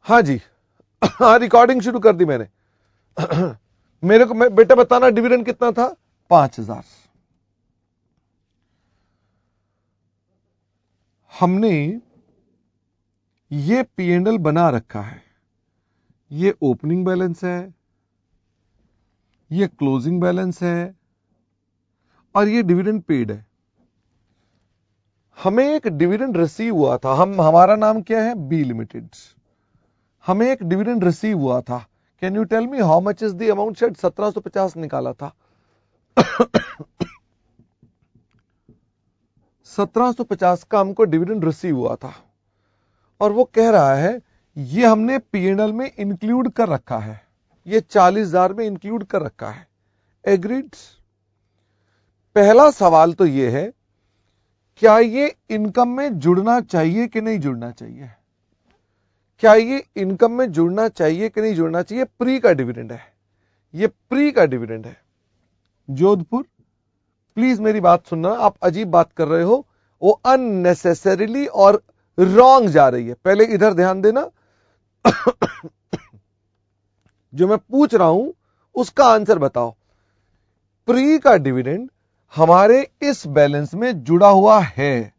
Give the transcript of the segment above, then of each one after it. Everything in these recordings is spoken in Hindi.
हाँ जी, हाँ रिकॉर्डिंग शुरू कर दी मैंने। मेरे को बेटा बताना डिविडेंड कितना था? 5,000। हमने ये P&L बना रखा है, ये ओपनिंग बैलेंस है, ये क्लोजिंग बैलेंस है और ये डिविडेंड पेड है। हमें एक डिविडेंड रिसीव हुआ था, हमारा नाम क्या है? B limited. हमें एक डिविडेंड रिसीव हुआ था। Can you tell me how much is the amount? शायद 1750 निकाला था। 1750 का हमको डिविडेंड रिसीव हुआ था और वो कह रहा है ये हमने P&L में इंक्लूड कर रखा है, ये 40,000 में इंक्लूड कर रखा है। एग्रीड? पहला सवाल तो ये है, क्या ये इनकम में जुड़ना चाहिए कि नहीं जुड़ना चाहिए? क्या ये इनकम में जुड़ना चाहिए कि नहीं जुड़ना चाहिए? प्री का डिविडेंड है, ये प्री का डिविडेंड है। जोधपुर प्लीज मेरी बात सुनना, आप अजीब बात कर रहे हो, वो अननेसेसरीली और रॉन्ग जा रही है। पहले इधर ध्यान देना। जो मैं पूछ रहा हूं उसका आंसर बताओ। प्री का डिविडेंड हमारे इस बैलेंस में जुड़ा हुआ है।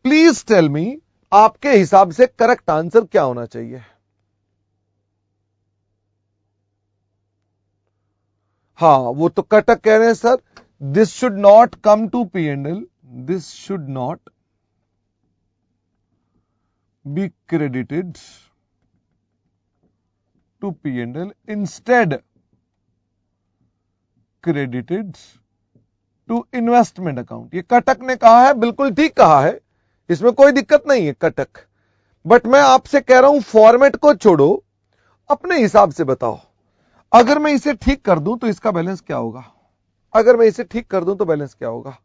प्लीज टेल मी, आपके हिसाब से करेक्ट आंसर क्या होना चाहिए? हाँ, वो तो कटक कह रहे हैं sir, this should not come to P&L, this should not be credited to P&L, instead credited to investment account. ये कटक ने कहा है, बिल्कुल ठीक कहा है, इसमें कोई दिक्कत नहीं है कटक। बट मैं आपसे कह रहा हूं फॉर्मेट को छोड़ो, अपने हिसाब से बताओ। अगर मैं इसे ठीक कर दूं तो इसका बैलेंस क्या होगा? अगर मैं इसे ठीक कर दूं तो बैलेंस क्या होगा?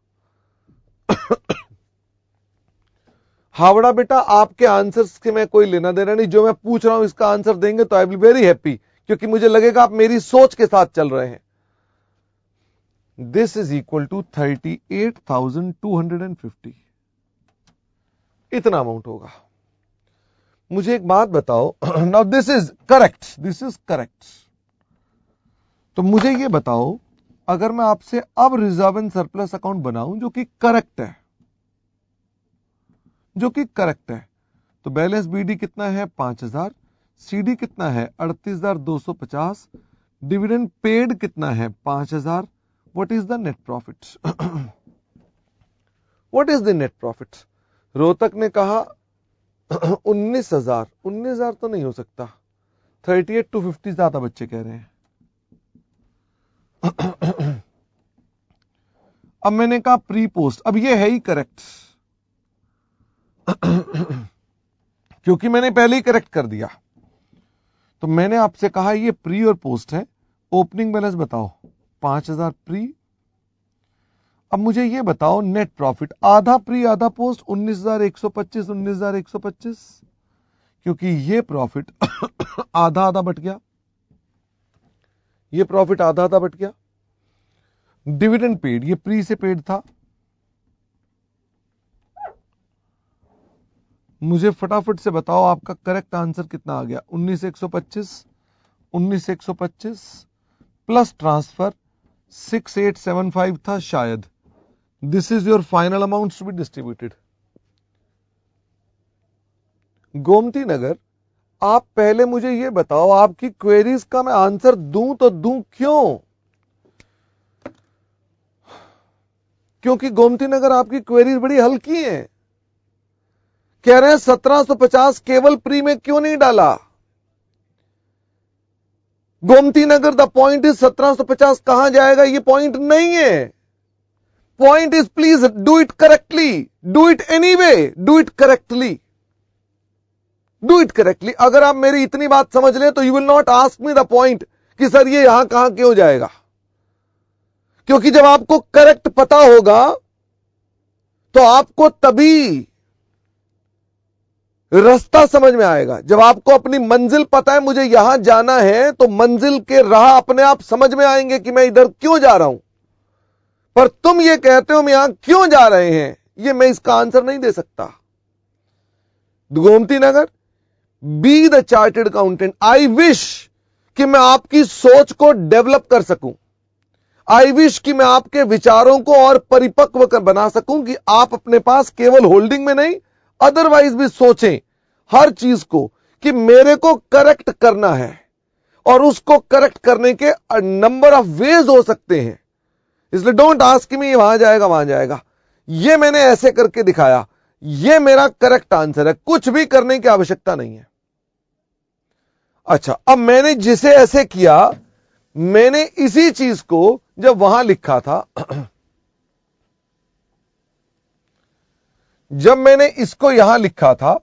हावड़ा बेटा, आपके आंसर्स के मैं कोई लेना देना नहीं, जो मैं पूछ रहा हूं इसका आंसर देंगे तो आई विल वेरी हैप्पी, क्योंकि मुझे लगेगा आप मेरी सोच के साथ चल रहे हैं। दिस इज इक्वल टू 38,250, इतना अमाउंट होगा। मुझे एक बात बताओ, now this is correct, this is correct. तो मुझे ये बताओ, अगर मैं आपसे अब रिजर्व एंड सरप्लस अकाउंट बनाऊं जो कि करेक्ट है, जो कि करेक्ट है, तो बैलेंस बीडी कितना है? 5,000। सीडी कितना है? 38,250। डिविडेंड पेड कितना है? 5,000। What is the net profit? What is the net profit? Rohtak ने कहा 19,000। 19,000 तो नहीं हो सकता, 38,250 ज्यादा बच्चे कह रहे हैं। अब मैंने कहा प्री पोस्ट, अब ये है ही करेक्ट, क्योंकि मैंने पहले ही करेक्ट कर दिया। तो मैंने आपसे कहा ये प्री और पोस्ट है। ओपनिंग बैलेंस बताओ, 5,000 प्री। अब मुझे ये बताओ नेट प्रॉफिट, आधा प्री आधा पोस्ट, 19,125, 19,125, क्योंकि ये प्रॉफिट आधा आधा बट गया, ये प्रॉफिट आधा आधा बट गया। डिविडेंड पेड, ये प्री से पेड था। मुझे फटाफट से बताओ आपका करेक्ट आंसर कितना आ गया? 19,125, 19,125 प्लस ट्रांसफर 6,875 था शायद। This is your final amount to be distributed. Gomti Nagar, आप पहले मुझे ये बताओ, आपकी क्वेरीज का मैं आंसर दूं तो दूं क्यों? क्योंकि गोमती नगर आपकी क्वेरीज बड़ी हल्की हैं। कह रहे हैं 1750 केवल प्री में क्यों नहीं डाला? Gomti Nagar, the point is 1750 कहां जाएगा, ये पॉइंट नहीं है। Point is please do it correctly, do it anyway, do it correctly, do it correctly. अगर आप मेरी इतनी बात समझ लें तो you will not ask me the point कि सर ये यहां कहां क्यों जाएगा, क्योंकि जब आपको करेक्ट पता होगा तो आपको तभी रास्ता समझ में आएगा। जब आपको अपनी मंजिल पता है, मुझे यहां जाना है, तो मंजिल के राह अपने आप समझ में आएंगे कि मैं इधर क्यों जा रहा हूं। पर तुम ये कहते हो हम यहां क्यों जा रहे हैं, ये मैं इसका आंसर नहीं दे सकता। Gomti Nagar, be the chartered accountant. I wish कि मैं आपकी सोच को डेवलप कर सकूं। आई विश कि मैं आपके विचारों को और परिपक्व कर बना सकूं कि आप अपने पास केवल होल्डिंग में नहीं, अदरवाइज भी सोचें हर चीज को कि मेरे को करेक्ट करना है, और उसको करेक्ट करने के नंबर ऑफ वेज हो सकते हैं। इसलिए डोंट आस्क मी वहां जाएगा, ये मैंने ऐसे करके दिखाया, ये मेरा करेक्ट आंसर है, कुछ भी करने की आवश्यकता नहीं है। अच्छा, अब मैंने जिसे ऐसे किया, मैंने इसी चीज को जब वहां लिखा था, जब मैंने इसको यहां लिखा था,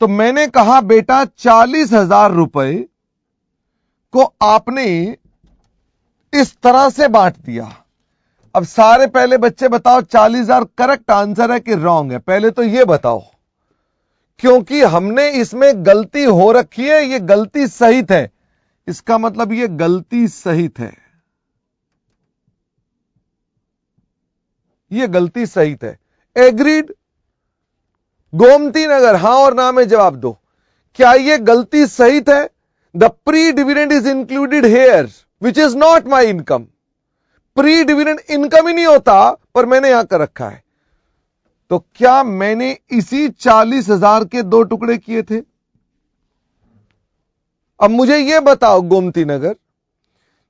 तो मैंने कहा बेटा 40,000 रुपए को आपने इस तरह से बांट दिया। अब सारे पहले बच्चे बताओ 40,000 करेक्ट आंसर है कि रॉन्ग है? पहले तो यह बताओ, क्योंकि हमने इसमें गलती हो रखी है, यह गलती सहित है, इसका मतलब यह गलती सहित है, यह गलती सहित है। एग्रीड? गोमती नगर, हां और ना में जवाब दो। क्या यह गलती सहित है? The pre dividend is included here which is not my income. Pre dividend income ही नहीं होता, पर मैंने यहां कर रखा है। तो क्या मैंने इसी 40,000 के 2 टुकड़े किए थे? अब मुझे यह बताओ गोमती नगर,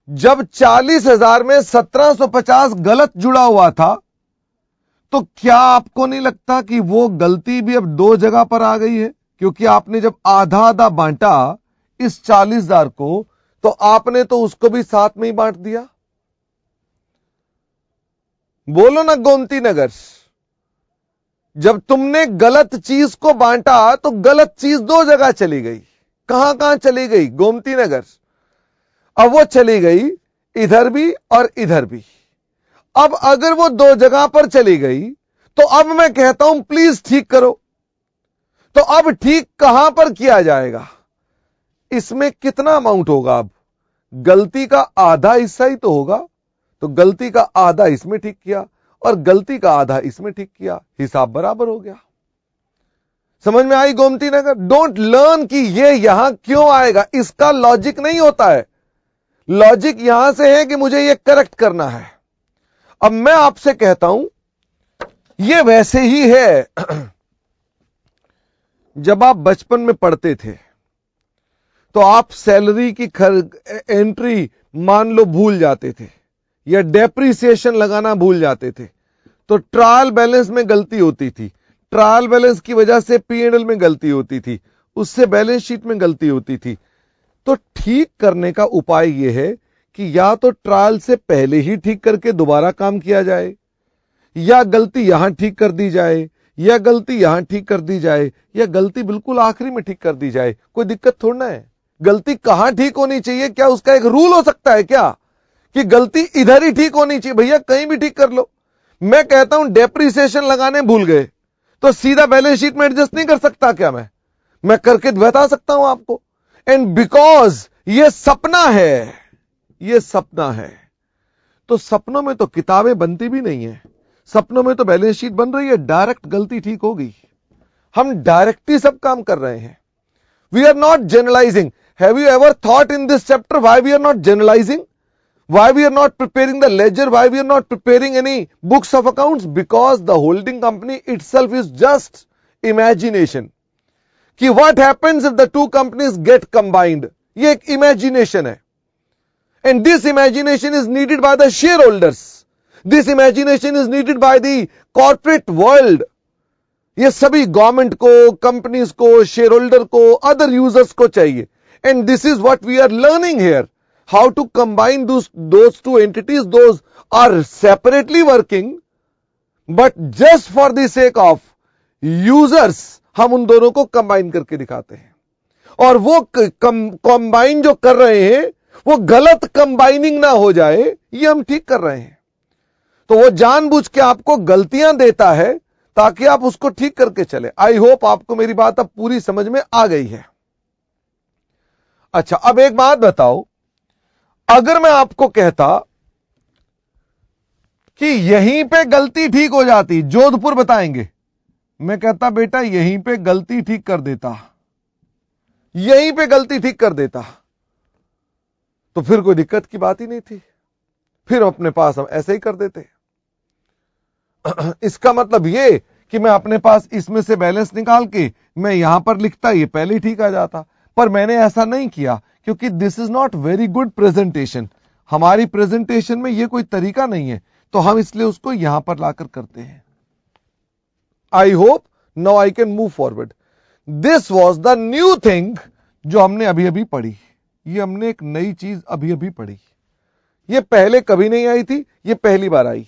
जब 40,000 में 1750 गलत जुड़ा हुआ था, तो क्या आपको नहीं लगता कि वो गलती भी अब 2 जगह पर आ गई है? क्योंकि आपने जब आधा आधा बांटा इस 40,000 को, तो आपने तो उसको भी साथ में ही बांट दिया। बोलो ना गोमती नगर, जब तुमने गलत चीज को बांटा तो गलत चीज 2 जगह चली गई। कहां कहां चली गई गोमती नगर? अब वो चली गई इधर भी और इधर भी। अब अगर वो 2 जगह पर चली गई, तो अब मैं कहता हूं प्लीज ठीक करो। तो अब ठीक कहां पर किया जाएगा? इसमें कितना अमाउंट होगा? अब गलती का आधा हिस्सा ही तो होगा, तो गलती का आधा इसमें ठीक किया और गलती का आधा इसमें ठीक किया, हिसाब बराबर हो गया। समझ में आई गोमती नगर? डोंट लर्न कि ये यहां क्यों आएगा, इसका लॉजिक नहीं होता है। लॉजिक यहां से है कि मुझे ये करेक्ट करना है। अब मैं आपसे कहता हूं, ये वैसे ही है जब आप बचपन में पढ़ते थे, तो आप सैलरी की एंट्री मान लो भूल जाते थे, या डेप्रिसिएशन लगाना भूल जाते थे, तो ट्रायल बैलेंस में गलती होती थी। ट्रायल बैलेंस की वजह से P&L में गलती होती थी, उससे बैलेंस शीट में गलती होती थी। तो ठीक करने का उपाय यह है कि या तो ट्रायल से पहले ही ठीक करके दोबारा काम किया जाए, या गलती यहां ठीक कर दी जाए, या गलती यहां ठीक कर दी जाए, या गलती बिल्कुल आखिरी में ठीक कर दी जाए। कोई दिक्कत थोड़ा है। गलती कहां ठीक होनी चाहिए, क्या उसका एक रूल हो सकता है क्या कि गलती इधर ही ठीक होनी चाहिए? भैया कहीं भी ठीक कर लो। मैं कहता हूं डेप्रिसिएशन लगाने भूल गए, तो सीधा बैलेंस शीट में एडजस्ट नहीं कर सकता क्या? मैं करके बता सकता हूं आपको। एंड बिकॉज ये सपना है, ये सपना है, तो सपनों में तो किताबें बनती भी नहीं है, सपनों में तो बैलेंस शीट बन रही है, डायरेक्ट गलती ठीक होगी। हम डायरेक्ट ही सब काम कर रहे हैं। We are not generalising. Have you ever thought in this chapter why we are not generalising? Why we are not preparing the ledger? Why we are not preparing any books of accounts? Because the holding company itself is just imagination. कि what happens if the 2 companies get combined? ये एक imagination है. And this imagination is needed by the shareholders. This imagination is needed by the corporate world. ये सभी गवर्नमेंट को, कंपनीज को, शेयरहोल्डर को, अदर यूजर्स को चाहिए. And this is what we are learning here. How to combine those 2 entities. Those are separately working, but just for the sake of users, हम उन दोनों को कंबाइन करके दिखाते हैं। और वो कंबाइन जो कर रहे हैं, वो गलत कंबाइनिंग ना हो जाए, ये हम ठीक कर रहे हैं। तो वो जानबूझ के आपको गलतियां देता है ताकि आप उसको ठीक करके चले। आई होप आपको मेरी बात अब पूरी समझ में आ गई है। अच्छा, अब एक बात बताओ, अगर मैं आपको कहता कि यहीं पे गलती ठीक हो जाती, जोधपुर बताएंगे, मैं कहता बेटा यहीं पे गलती ठीक कर देता, यहीं पे गलती ठीक कर देता तो फिर कोई दिक्कत की बात ही नहीं थी, फिर अपने पास हम ऐसे ही कर देते। इसका मतलब ये कि मैं अपने पास इसमें से बैलेंस निकाल के मैं यहां पर लिखता, ये पहले ही ठीक आ जाता, पर मैंने ऐसा नहीं किया क्योंकि this is not very good presentation. हमारी प्रेजेंटेशन में ये कोई तरीका नहीं है, तो हम इसलिए उसको यहां पर लाकर करते हैं। I hope now I can move forward. This was the new thing जो हमने अभी अभी पढ़ी। ये हमने एक नई चीज अभी अभी पढ़ी, ये पहले कभी नहीं आई थी, ये पहली बार आई।